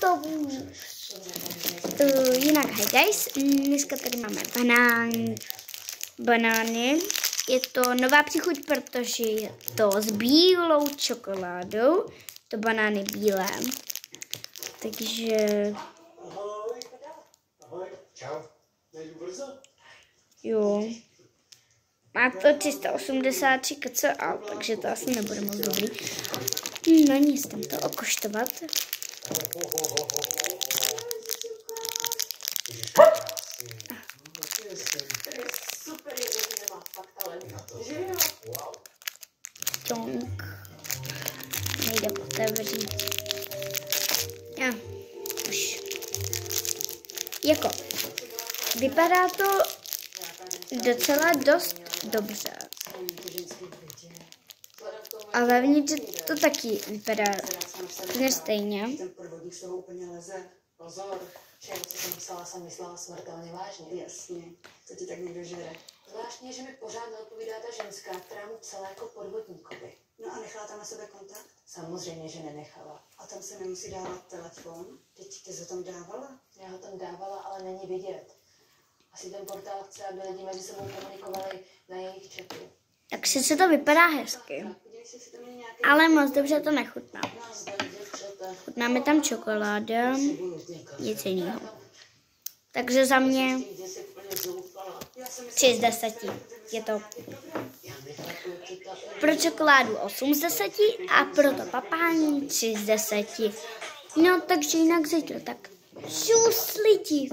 autobus. Jinak, hi guys, dneska tady máme banány. Je to nová příchuť, protože je to s bílou čokoládou. To banány bílé. Takže... Ahoj, čau. Nejdu brzo? Jo. Má to 380 kcal, takže to asi nebude moc dobrý. No nic, tam to okoštovat. Tonk. Nejde otevřít. Já. Už. Jako. Vypadá to docela dost dobře. Ale vevnitř to taky vypadá stejně. Ten podvodník z toho úplně leze. Pozor, všeho, co jsem psala, jsem myslela smrtelně vážně. Jasně, to ti tak někdo žere. Zvláštně, že mi pořád neodpovídá ta ženská, která mu psala jako podvodníkovi. No a nechala tam na sebe kontakt? Samozřejmě, že nenechala. A tam se nemusí dávat telefon? Teď ty jsi ho tam dávala? Já ho tam dávala, ale není vidět. Asi ten portál chce, aby lidi mezi sebou komunikovali na jejich chatu. Tak sice to vypadá hezky, ale moc dobře to nechutná. Chutná mi tam čokoláda, nic jiného. Takže za mě 3 z 10. Je to pro čokoládu 8 z 10 a pro to papání 3 z 10. No takže jinak zítra tak čus lidi.